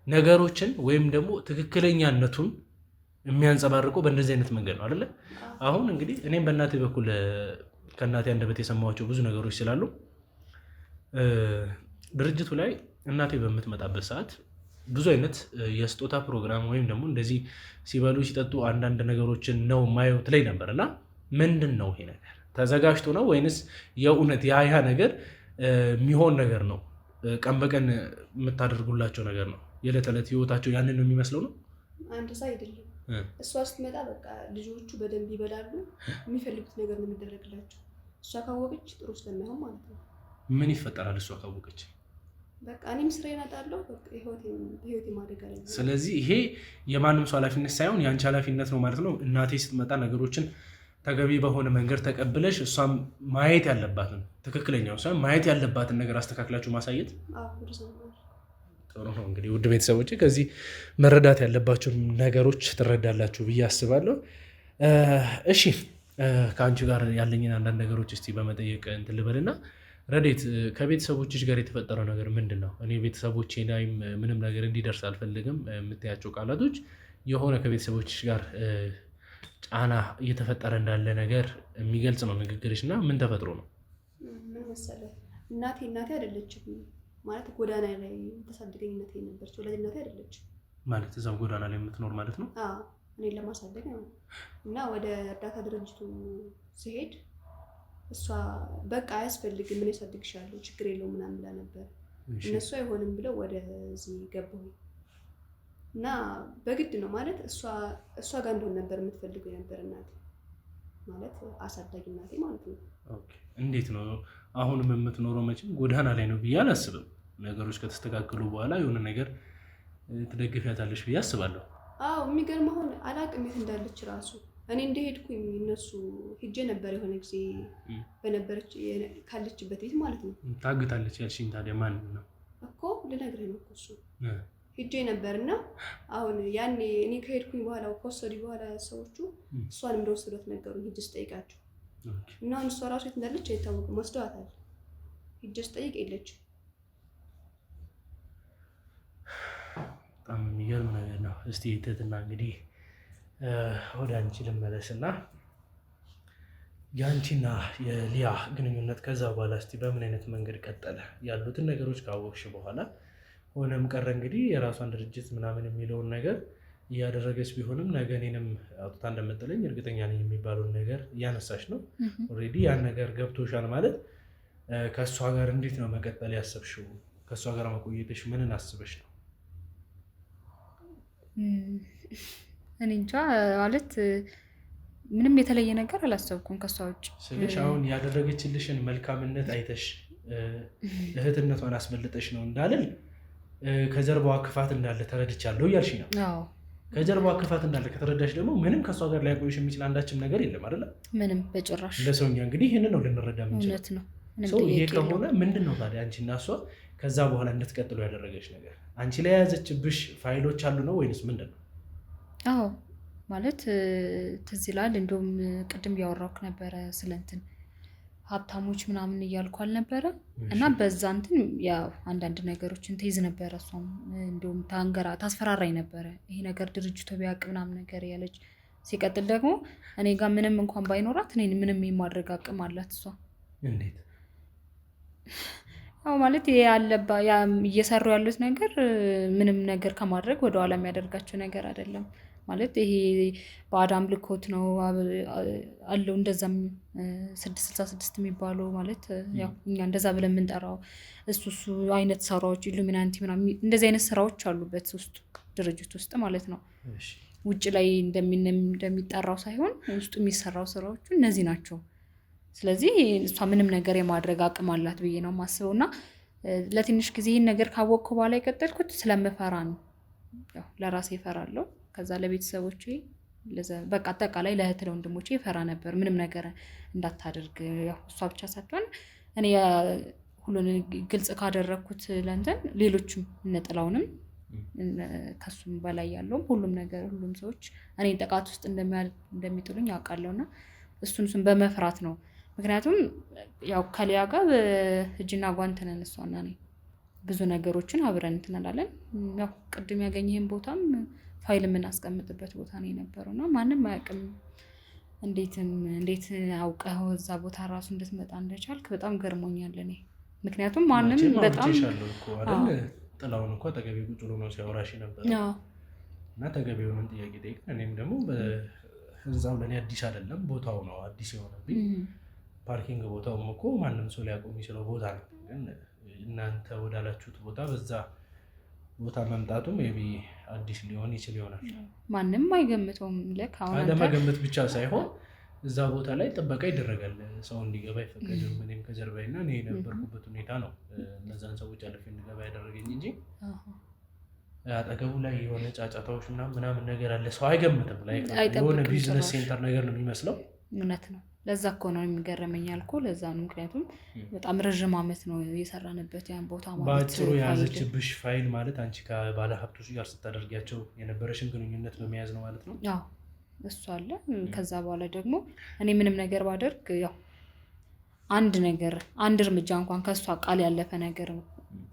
ነገሮችን ወይም ደግሞ ትክክለኛነቱን የሚያንጸባርቀው በእንደዚህ አይነት መንገድ ነው አይደለ? አሁን እንግዲህ እኔም በእናቴ በኩል ከእናቴ አንደበት የሰማኋቸው ብዙ ነገሮች ስላሉ ድርጅቱ ላይ እናቴ በምትመጣበት ሰዓት ብዙ አይነት የስጦታ ፕሮግራም ወይም ደግሞ እንደዚህ ሲበሉ ሲጠጡ አንዳንድ ነገሮችን ነው ማየው ትለኝ ነበር። እና ምንድን ነው ይሄ ነገር ተዘጋጅቶ ነው ወይንስ የእውነት ያ ነገር የሚሆን ነገር ነው? ቀን በቀን የምታደርጉላቸው ነገር ነው? የዕለት ዕለት ህይወታቸው ያንን ነው የሚመስለው ነው? አንድ ሰው አይደለም። እሷ ስትመጣ በቃ ልጆቹ በደንብ ይበላሉ፣ የሚፈልጉት ነገር ነው የሚደረግላቸው። እሷ ካወቀች ጥሩ ስለማይሆን ማለት ነው። ምን ይፈጠራል እሷ ካወቀች? በቃ እኔም ስራዬን አጣለሁ፣ በቃ ህይወቴ ማደግ አለ። ስለዚህ ይሄ የማንም ሰው ኃላፊነት ሳይሆን የአንቺ ኃላፊነት ነው ማለት ነው። እናቴ ስትመጣ ነገሮችን ተገቢ በሆነ መንገድ ተቀብለሽ እሷም ማየት ያለባትን ትክክለኛው ሳይሆን ማየት ያለባትን ነገር አስተካክላችሁ ማሳየት ጥሩ ነው። እንግዲህ ውድ ቤተሰቦች ከዚህ መረዳት ያለባችሁ ነገሮች ትረዳላችሁ ብዬ አስባለሁ። እሺ ከአንቺ ጋር ያለኝን አንዳንድ ነገሮች እስቲ በመጠየቅ እንትን ልበልና ረዴት ከቤተሰቦችሽ ጋር የተፈጠረው ነገር ምንድን ነው? እኔ ቤተሰቦቼ ላይም ምንም ነገር እንዲደርስ አልፈልግም የምትያቸው ቃላቶች የሆነ ከቤተሰቦችሽ ጋር ጫና እየተፈጠረ እንዳለ ነገር የሚገልጽ ነው ንግግርሽ እና ምን ተፈጥሮ ነው? ምን መሰለህ እናቴ አይደለችም ማለት ጎዳና ላይ ተሳድገኝ እናቴ ነበረች። ወላጅ እናቴ አይደለችም ማለት እዛው ጎዳና ላይ የምትኖር ማለት ነው? አዎ እኔን ለማሳደግ ነው። እና ወደ እርዳታ ድርጅቱ ሲሄድ እሷ በቃ አያስፈልግም ምን ያሳድግሻለሁ ችግር የለውም ምናምን ብላ ነበር። እነሱ አይሆንም ብለው ወደዚህ ገባሁ እና በግድ ነው ማለት እሷ ጋር እንደሆነ ነበር የምትፈልገው የነበር እናቴ ማለት አሳዳጊ እናቴ ማለት ነው። ኦኬ እንዴት ነው አሁንም የምትኖረው? መቼም ጎዳና ላይ ነው ብዬ አላስብም። ነገሮች ከተስተካከሉ በኋላ የሆነ ነገር ትደግፊያታለሽ ብዬ አስባለሁ። አዎ የሚገርም አሁን አላቅም የት እንዳለች ራሱ እኔ እንደሄድኩኝ እነሱ ሂጄ ነበር የሆነ ጊዜ በነበረች ካለችበት ቤት ማለት ነው። ታግታለች ያልሽኝ ታዲያ ማን ነው እኮ ልነግርህ ነው እሱ ሂጄ ነበርና አሁን ያኔ እኔ ከሄድኩኝ በኋላ ከወሰዱ በኋላ ሰዎቹ እሷንም እንደወሰዷት ነገሩኝ። ሂጄ ስጠይቃቸው እና አሁን እሷ ራሱ የት እንዳለች አይታወቅም። ወስደዋታል። ሂጄ ስጠይቅ የለችም። በጣም የሚገርም ነገር ነው። እስቲ ትህትና እንግዲህ ወደ አንቺ ልመለስና የአንቺና የሊያ ግንኙነት ከዛ በኋላ እስቲ በምን አይነት መንገድ ቀጠለ? ያሉትን ነገሮች ካወቅሽ በኋላ ሆነም ቀረ እንግዲህ የራሷን ድርጅት ምናምን የሚለውን ነገር እያደረገች ቢሆንም ነገ እኔንም አውጥታ እንደምጥለኝ እርግጠኛ ነኝ የሚባለውን ነገር እያነሳሽ ነው። ኦልሬዲ ያን ነገር ገብቶሻል ማለት ከእሷ ጋር እንዴት ነው መቀጠል ያሰብሽው? ከእሷ ጋር መቆየትሽ ምንን አስበሽ ነው? እኔ እንጃ ማለት ምንም የተለየ ነገር አላሰብኩም ከሷ ውጭ ስልሽ አሁን ያደረገችልሽን መልካምነት አይተሽ እህትነቷን አስበልጠሽ ነው እንዳልል ከጀርባዋ ክፋት እንዳለ ተረድቻለሁ እያልሽ ነው። ከጀርባዋ ክፋት እንዳለ ከተረዳሽ ደግሞ ምንም ከእሷ ጋር ላይቆይሽ የሚችል አንዳችም ነገር የለም አይደለ? ምንም በጭራሽ። እንደ ሰውኛ እንግዲህ ይህንን ነው ልንረዳ የምንችለው። ይሄ ከሆነ ምንድን ነው ታዲያ አንቺ እና እሷ ከዛ በኋላ እንድትቀጥሉ ያደረገች ነገር? አንቺ ላይ የያዘችብሽ ፋይሎች አሉ ነው ወይንስ ምንድን ነው? አዎ ማለት ትዝ ይላል። እንደውም ቅድም እያወራሁት ነበረ ስለ እንትን ሀብታሞች ምናምን እያልኩ አልነበረ? እና በዛ እንትን ያው አንዳንድ ነገሮችን ትይዝ ነበረ። እሷም እንደውም ታስፈራራኝ ነበረ ይሄ ነገር ድርጅቱ ቢያውቅ ምናምን ነገር ያለች። ሲቀጥል ደግሞ እኔ ጋር ምንም እንኳን ባይኖራት እኔን ምንም የማድረግ አቅም አላት እሷ። እንዴት? አዎ ማለት እየሰሩ ያሉት ነገር ምንም ነገር ከማድረግ ወደኋላ የሚያደርጋቸው ነገር አይደለም። ማለት ይሄ በአዳም ልኮት ነው አለው እንደዛም 666 የሚባለው ማለት ያው እኛ እንደዛ ብለን የምንጠራው እሱ አይነት ስራዎች ኢሉሚናንቲ ምናምን እንደዚህ አይነት ስራዎች አሉበት ውስጥ ድርጅት ውስጥ ማለት ነው። ውጭ ላይ እንደሚጠራው ሳይሆን ውስጡ የሚሰራው ስራዎቹ እነዚህ ናቸው። ስለዚህ እሷ ምንም ነገር የማድረግ አቅም አላት ብዬ ነው የማስበው። እና ለትንሽ ጊዜ ይህን ነገር ካወቅኩ በኋላ የቀጠልኩት ስለምፈራ ነው። ያው ለራሴ እፈራለሁ። ከዛ ለቤተሰቦቼ በቃ አጠቃላይ ለእህት ለወንድሞቼ ይፈራ ነበር ምንም ነገር እንዳታደርግ። ያው እሷ ብቻ ሳትሆን እኔ ሁሉን ግልጽ ካደረግኩት ለእንትን ሌሎችም እነጥላውንም ከሱም በላይ ያለውም ሁሉም ሰዎች እኔ ጥቃት ውስጥ እንደሚጥሉኝ ያውቃለሁና እሱን በመፍራት ነው። ምክንያቱም ያው ከሊያ ጋር እጅና ጓንት ነን እሷና እኔ ብዙ ነገሮችን አብረን እንትን እንላለን። ያው ቅድም ያገኘህን ቦታም ፋይል የምናስቀምጥበት ቦታ ነው የነበረውና ማንም አያውቅም። እንዴት አውቀው እዛ ቦታ ራሱ እንድትመጣ እንደቻልክ በጣም ገርሞኛል እኔ። ምክንያቱም ማንም በጣም ጥላውን እኮ ተገቢ ቁጭ ብሎ ነው ሲያወራሽ ነበር እና ተገቢውን ጥያቄ ጠይቀን እኔም ደግሞ ህንፃው ለእኔ አዲስ አይደለም ቦታው ነው አዲስ የሆነብኝ። ፓርኪንግ ቦታውም እኮ ማንም ሰው ሊያውቀው የሚችለው ቦታ ነው። ግን እናንተ ወዳላችሁት ቦታ በዛ ቦታ መምጣቱ ሜቢ አዲስ ሊሆን ይችል ይሆናል። ማንም አይገምተውም። ለመገመት ብቻ ሳይሆን እዛ ቦታ ላይ ጥበቃ ይደረጋል። ሰው እንዲገባ አይፈቀድም። እኔም ከጀርባዬና እኔ የነበርኩበት ሁኔታ ነው እነዛን ሰዎች አልፌ እንዲገባ ያደረገኝ እንጂ አጠገቡ ላይ የሆነ ጫጫታዎች ምናምን ነገር አለ። ሰው አይገምትም። ላይ የሆነ ቢዝነስ ሴንተር ነገር ነው የሚመስለው። እውነት ነው። ለዛ እኮ ነው የሚገርመኝ ያልኩህ ለዛ ነው። ምክንያቱም በጣም ረዥም ዓመት ነው የሰራንበት ያን ቦታ ማለት። በአጭሩ የያዘችብሽ ፋይል ማለት አንቺ ከባለ ሀብቶች ጋር ስታደርጊያቸው የነበረሽን ግንኙነት በመያዝ ነው ማለት ነው። እሱ አለ። ከዛ በኋላ ደግሞ እኔ ምንም ነገር ባደርግ ያው አንድ እርምጃ እንኳን ከሷ ቃል ያለፈ ነገር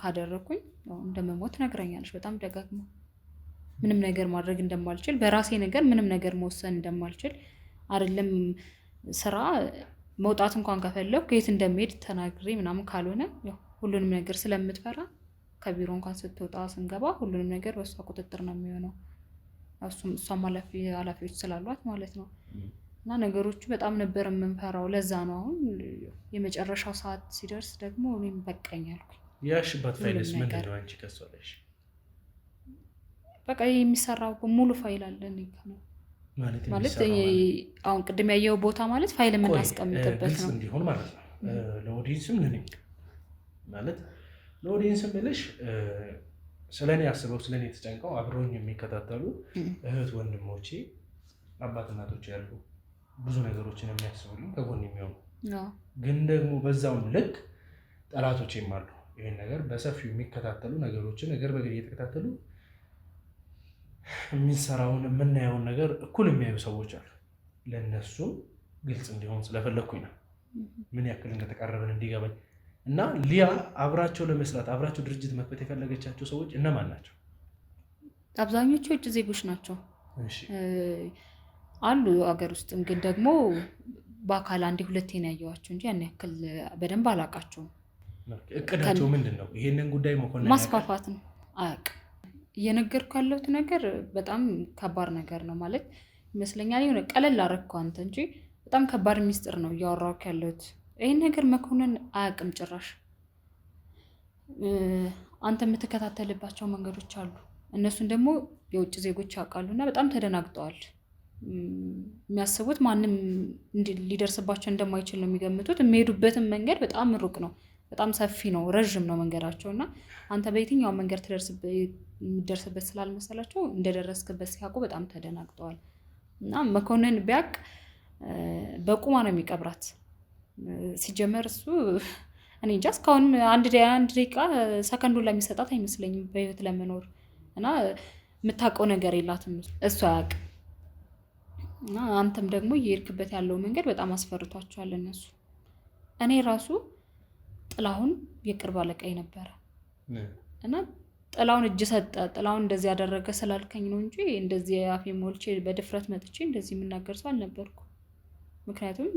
ካደረኩኝ እንደምሞት ነግረኛለች በጣም ደጋግማ። ምንም ነገር ማድረግ እንደማልችል በራሴ ነገር ምንም ነገር መወሰን እንደማልችል አይደለም ስራ መውጣት እንኳን ከፈለኩ የት እንደምሄድ ተናግሬ ምናምን ካልሆነ ያው ሁሉንም ነገር ስለምትፈራ ከቢሮ እንኳን ስትወጣ ስንገባ ሁሉንም ነገር በሷ ቁጥጥር ነው የሚሆነው። እሷም ኃላፊዎች ስላሏት ማለት ነው። እና ነገሮቹ በጣም ነበር የምንፈራው። ለዛ ነው አሁን የመጨረሻው ሰዓት ሲደርስ ደግሞ እኔም በቃኝ አልኩኝ። ያሽባት ፋይልስ ምንድን ነው? አንቺ ከሷ ላይ በቃ የሚሰራው ሙሉ ፋይል አለ ነው ማለት አሁን ቅድም ያየው ቦታ ማለት ፋይል የምናስቀምጥበት ነው እንዲሆን ማለት ነው። ለኦዲየንስም ነኝ ማለት ለኦዲየንስም ብለሽ ስለኔ አስበው ስለኔ ተጨንቀው አብረውኝ የሚከታተሉ እህት ወንድሞቼ አባት እናቶች ያሉ ብዙ ነገሮችን የሚያስቡልኝ ከጎን የሚሆኑ ግን ደግሞ በዛውም ልክ ጠላቶቼም አሉ። ይሄን ነገር በሰፊው የሚከታተሉ ነገሮችን ነገር በግል እየተከታተሉ የሚሰራውን የምናየውን ነገር እኩል የሚያዩ ሰዎች አሉ። ለእነሱም ግልጽ እንዲሆን ስለፈለግኩኝ ነው ምን ያክል እንደተቃረበን እንዲገባኝ። እና ሊያ አብራቸው ለመስራት አብራቸው ድርጅት መክፈት የፈለገቻቸው ሰዎች እነማን ናቸው? አብዛኞቹ የውጭ ዜጎች ናቸው አሉ ሀገር ውስጥም ግን ደግሞ በአካል አንዴ ሁለቴ ነው ያየኋቸው እንጂ ያን ያክል በደንብ አላውቃቸውም። እቅዳቸው ምንድን ነው? ይሄንን ጉዳይ መኮንን ማስፋፋት ነው። አያውቅም እየነገርኩ ያለሁት ነገር በጣም ከባድ ነገር ነው ማለት ይመስለኛል። የሆነ ቀለል አደረግኩ አንተ እንጂ በጣም ከባድ ሚስጥር ነው እያወራሁ ያለሁት። ይሄን ነገር መኮንን አያውቅም ጭራሽ። አንተ የምትከታተልባቸው መንገዶች አሉ፣ እነሱን ደግሞ የውጭ ዜጎች ያውቃሉና በጣም ተደናግጠዋል። የሚያስቡት ማንም ሊደርስባቸው እንደማይችል ነው የሚገምቱት። የሚሄዱበትን መንገድ በጣም ሩቅ ነው፣ በጣም ሰፊ ነው፣ ረዥም ነው መንገዳቸው እና አንተ በየትኛው መንገድ የምትደርስበት ስላልመሰላቸው እንደደረስክበት ሲያውቁ በጣም ተደናግጠዋል። እና መኮንን ቢያውቅ በቁማ ነው የሚቀብራት። ሲጀመር እሱ እኔ እንጃ እስካሁን አንድ ደቂቃ ሰከንዱን ለሚሰጣት አይመስለኝም በህይወት ለመኖር እና የምታውቀው ነገር የላትም እሱ አያውቅም። እና አንተም ደግሞ እየሄድክበት ያለው መንገድ በጣም አስፈርቷቸዋል እነሱ። እኔ ራሱ ጥላሁን የቅርብ አለቃዬ ነበረ እና ጥላሁን እጅ ሰጠ ጥላሁን እንደዚህ ያደረገ ስላልከኝ ነው እንጂ እንደዚህ አፌ ሞልቼ በድፍረት መጥቼ እንደዚህ የምናገር ሰው አልነበርኩ። ምክንያቱም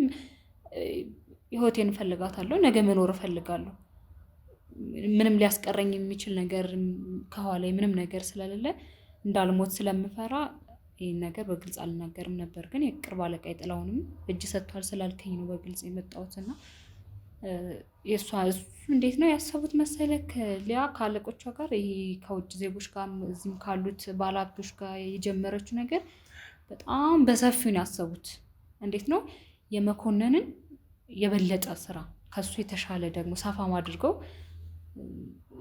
ህይወቴን እፈልጋታለሁ፣ ነገ መኖር እፈልጋለሁ። ምንም ሊያስቀረኝ የሚችል ነገር ከኋላ ምንም ነገር ስለሌለ እንዳልሞት ስለምፈራ ይሄን ነገር በግልጽ አልናገርም ነበር። ግን የቅርብ አለቃዬ ጥላሁንም እጅ ሰጥቷል ስላልከኝ ነው በግልጽ የመጣሁትና እሱ እንዴት ነው ያሰቡት መሰለክ? ሊያ ካለቆቿ ጋር ይሄ ከውጭ ዜጎች ጋር እዚህም ካሉት ባለሀብቶች ጋር የጀመረችው ነገር በጣም በሰፊው ነው ያሰቡት። እንዴት ነው የመኮንንን የበለጠ ስራ ከሱ የተሻለ ደግሞ ሰፋም አድርገው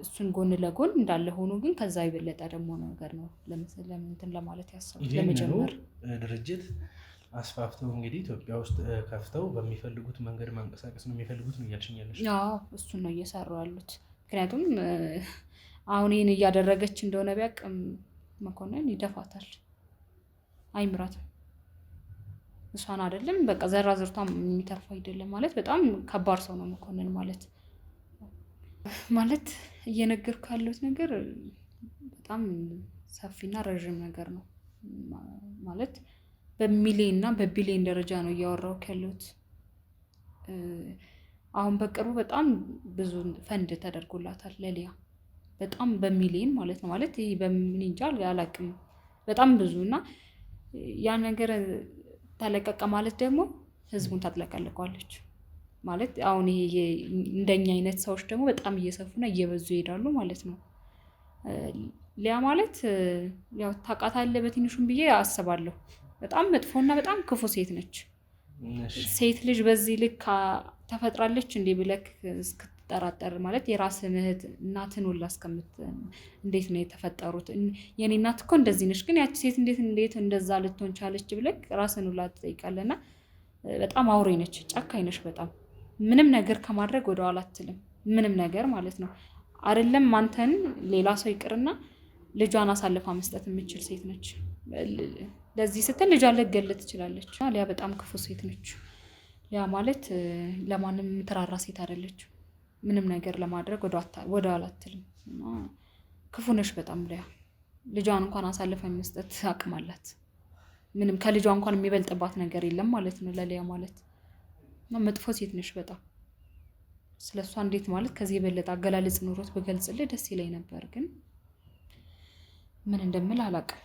እሱን ጎን ለጎን እንዳለ ሆኖ ግን ከዛ የበለጠ ደግሞ ነገር ነው ለምን ለማለት ያሰቡት። ለመጀመር ድርጅት አስፋፍተው እንግዲህ ኢትዮጵያ ውስጥ ከፍተው በሚፈልጉት መንገድ ማንቀሳቀስ ነው የሚፈልጉት ነው እያልሽኝ ያለሽ? አዎ እሱን ነው እየሰሩ ያሉት። ምክንያቱም አሁን ይህን እያደረገች እንደሆነ ቢያቅም መኮንን ይደፋታል፣ አይምራትም። እሷን አይደለም በቃ ዘራ ዝርቷም የሚተርፍ አይደለም ማለት በጣም ከባድ ሰው ነው መኮንን ማለት እየነገርኩ ያለሁት ነገር በጣም ሰፊና ረዥም ነገር ነው ማለት በሚሊዮን እና በቢሊዮን ደረጃ ነው እያወራሁ ያለሁት። አሁን በቅርቡ በጣም ብዙ ፈንድ ተደርጎላታል ለሊያ በጣም በሚሊዮን ማለት ነው። ማለት ይሄ በምን እንጃ አላውቅም በጣም ብዙ እና ያ ነገር ተለቀቀ ማለት ደግሞ ህዝቡን ታጥለቀልቀዋለች ማለት አሁን ይሄ እንደኛ አይነት ሰዎች ደግሞ በጣም እየሰፉና እየበዙ ይሄዳሉ ማለት ነው። ሊያ ማለት ያው ታውቃታለህ በትንሹም ብዬ አስባለሁ። በጣም መጥፎና በጣም ክፉ ሴት ነች። ሴት ልጅ በዚህ ልክ ተፈጥራለች እንዴ ብለክ እስክትጠራጠር ማለት የራስህን እህት እናትን ሁላ እንዴት ነው የተፈጠሩት? የኔ እናት እኮ እንደዚህ ነች፣ ግን ያቺ ሴት እንዴት እንደዛ ልትሆን ቻለች ብለክ ራስህን ሁላ ትጠይቃለህና በጣም አውሬ ነች፣ ጨካኝ ነች በጣም ምንም ነገር ከማድረግ ወደ ኋላ አትልም። ምንም ነገር ማለት ነው አይደለም አንተን ሌላ ሰው ይቅርና ልጇን አሳልፋ መስጠት የምትችል ሴት ነች። ለዚህ ስትል ልጇ ልትገል ትችላለች። ሊያ በጣም ክፉ ሴት ነች። ያ ማለት ለማንም የምትራራ ሴት አይደለች። ምንም ነገር ለማድረግ ወደ ኋላ አትልም። ክፉ ነች በጣም ሊያ። ልጇን እንኳን አሳልፈ መስጠት አቅም አላት። ምንም ከልጇ እንኳን የሚበልጥባት ነገር የለም ማለት ነው ለሊያ ማለት። መጥፎ ሴት ነች በጣም። ስለሷ እንዴት ማለት ከዚህ የበለጠ አገላለጽ ኑሮት በገልጽልህ ደስ ይለኝ ነበር፣ ግን ምን እንደምል አላውቅም።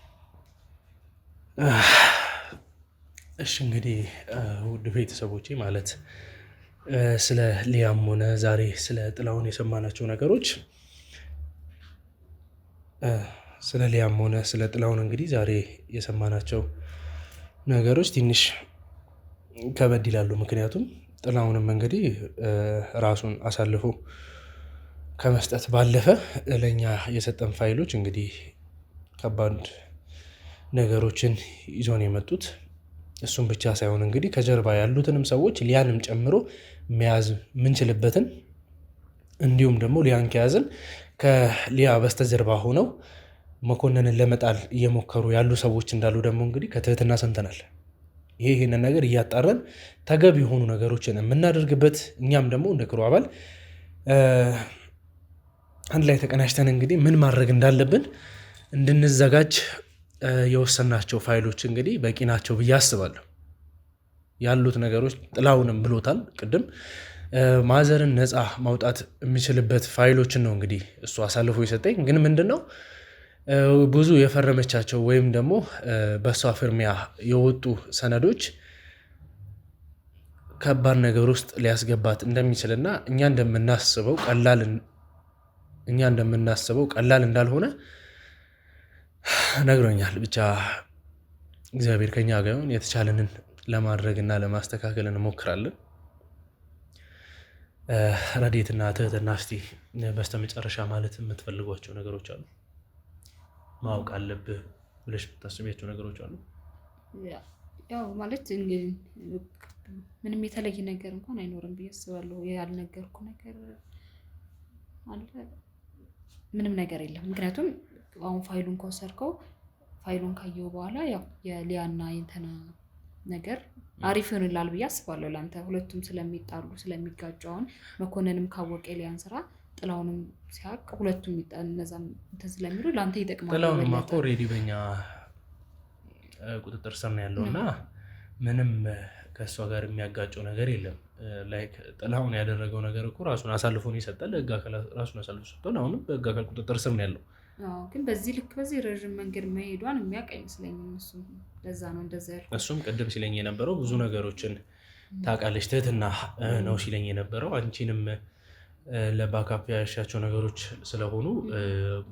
እሺ እንግዲህ ውድ ቤተሰቦቼ ማለት ስለ ሊያም ሆነ ዛሬ ስለ ጥላሁን የሰማናቸው ነገሮች ስለ ሊያም ሆነ ስለ ጥላሁን እንግዲህ ዛሬ የሰማናቸው ነገሮች ትንሽ ከበድ ይላሉ። ምክንያቱም ጥላሁንም እንግዲህ ራሱን አሳልፎ ከመስጠት ባለፈ ለእኛ የሰጠን ፋይሎች እንግዲህ ከባድ ነገሮችን ይዞን የመጡት እሱም ብቻ ሳይሆን እንግዲህ ከጀርባ ያሉትንም ሰዎች ሊያንም ጨምሮ መያዝ ምንችልበትን እንዲሁም ደግሞ ሊያን ከያዝን ከሊያ በስተጀርባ ሆነው መኮንንን ለመጣል እየሞከሩ ያሉ ሰዎች እንዳሉ ደግሞ እንግዲህ ከትህትና ሰምተናል። ይህንን ነገር እያጣራን ተገቢ የሆኑ ነገሮችን የምናደርግበት እኛም ደግሞ እንደ ክሩ አባል አንድ ላይ ተቀናጅተን እንግዲህ ምን ማድረግ እንዳለብን እንድንዘጋጅ የወሰናቸው ፋይሎች እንግዲህ በቂ ናቸው ብዬ አስባለሁ። ያሉት ነገሮች ጥላሁንም ብሎታል ቅድም ማዘርን ነፃ ማውጣት የሚችልበት ፋይሎችን ነው እንግዲህ እሱ አሳልፎ የሰጠኝ። ግን ምንድነው ብዙ የፈረመቻቸው ወይም ደግሞ በእሷ ፍርሚያ የወጡ ሰነዶች ከባድ ነገር ውስጥ ሊያስገባት እንደሚችልና እኛ እንደምናስበው ቀላል እንዳልሆነ ነግሮኛል። ብቻ እግዚአብሔር ከኛ ጋር ይሁን። የተቻለንን ለማድረግና ለማስተካከል እንሞክራለን። ረዴትና ትህትና እስቲ በስተመጨረሻ ማለት የምትፈልጓቸው ነገሮች አሉ? ማወቅ አለብህ ብለሽ የምታስቢያቸው ነገሮች አሉ? ያው ማለት ምንም የተለየ ነገር እንኳን አይኖርም ብዬ አስባለሁ። ያልነገርኩ ነገር አለ? ምንም ነገር የለም። ምክንያቱም አሁን ፋይሉን ከወሰድከው ፋይሉን ካየው በኋላ ያው የሊያና የእንትና ነገር አሪፍ ይሆንላል ብዬ አስባለሁ ለአንተ። ሁለቱም ስለሚጣሉ ስለሚጋጩ አሁን መኮንንም ካወቀ ሊያን ስራ ጥላሁንም ሲያቅ ሁለቱም እነዛም እንትን ስለሚሉ ለአንተ ይጠቅማል። ጥላሁንም እኮ ኦልሬዲ በእኛ ቁጥጥር ስር ነው ያለው እና ምንም ከእሷ ጋር የሚያጋጨው ነገር የለም። ላይክ ጥላሁን ያደረገው ነገር እኮ ራሱን አሳልፎ ነው የሰጠን። ለህግ አካል ራሱን አሳልፎ ሰጥቷል። አሁንም በህግ አካል ቁጥጥር ስር ነው ያለው። ግን በዚህ ልክ በዚህ ረዥም መንገድ መሄዷን የሚያውቅ አይመስለኝም። እሱም ለዛ ነው እንደዛ ያልኩት። እሱም ቅድም ሲለኝ የነበረው ብዙ ነገሮችን ታውቃለች፣ ትህትና ነው ሲለኝ የነበረው። አንቺንም ለባካፕ ያሻቸው ነገሮች ስለሆኑ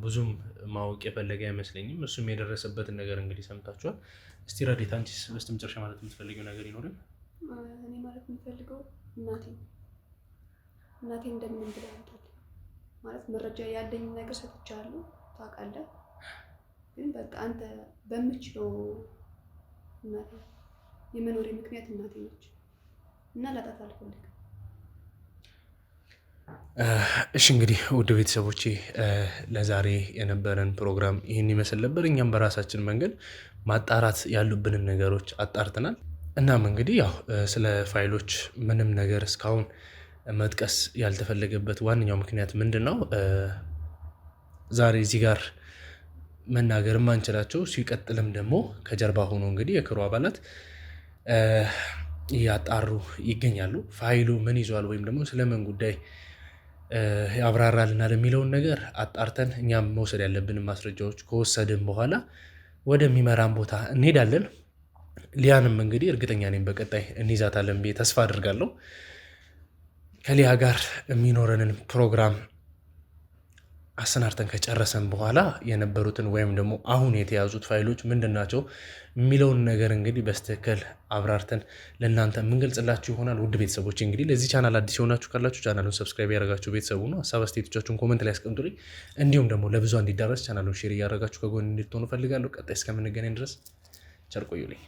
ብዙም ማወቅ የፈለገ አይመስለኝም። እሱም የደረሰበትን ነገር እንግዲህ ሰምታችኋል። እስቲ ረዴት አንቺስ በስተመጨረሻ ማለት የምትፈልጊው ነገር ይኖርን? እኔ ማለት የምፈልገው እናቴ እንደምንም ብላ ማለት መረጃ ያለኝ ነገር ሰጥቻለሁ፣ ታውቃለህ። ግን በቃ አንተ በምችለው እናቴ የመኖሬ ምክንያት እናቴ ነች እና ላጣት አልፈልግም። እሺ እንግዲህ ውድ ቤተሰቦቼ ለዛሬ የነበረን ፕሮግራም ይህን ይመስል ነበር። እኛም በራሳችን መንገድ ማጣራት ያሉብንን ነገሮች አጣርተናል። እናም እንግዲህ ያው ስለ ፋይሎች ምንም ነገር እስካሁን መጥቀስ ያልተፈለገበት ዋነኛው ምክንያት ምንድን ነው? ዛሬ እዚህ ጋር መናገር ማንችላቸው ሲቀጥልም ደግሞ ከጀርባ ሆኖ እንግዲህ የክሩ አባላት እያጣሩ ይገኛሉ። ፋይሉ ምን ይዟል ወይም ደግሞ ስለምን ጉዳይ ያብራራልናል የሚለውን ነገር አጣርተን እኛም መውሰድ ያለብን ማስረጃዎች ከወሰድን በኋላ ወደሚመራን ቦታ እንሄዳለን። ሊያንም እንግዲህ እርግጠኛ ነኝ በቀጣይ እንይዛታለን ብዬ ተስፋ አድርጋለሁ። ከሊያ ጋር የሚኖረንን ፕሮግራም አሰናርተን ከጨረሰን በኋላ የነበሩትን ወይም ደግሞ አሁን የተያዙት ፋይሎች ምንድን ናቸው የሚለውን ነገር እንግዲህ በስትክክል አብራርተን ለእናንተ የምንገልጽላችሁ ይሆናል። ውድ ቤተሰቦች እንግዲህ ለዚህ ቻናል አዲስ የሆናችሁ ካላችሁ ቻናሉን ሰብስክራይብ ያደረጋችሁ ቤተሰቡ ነው። ሀሳብ አስተያየቶቻችሁን ኮመንት ላይ አስቀምጡልኝ። እንዲሁም ደግሞ ለብዙ እንዲዳረስ ቻናሉን ሼር እያደረጋችሁ ከጎን እንድትሆኑ ፈልጋለሁ። ቀጣይ እስከምንገናኝ ድረስ ቸር ቆዩልኝ።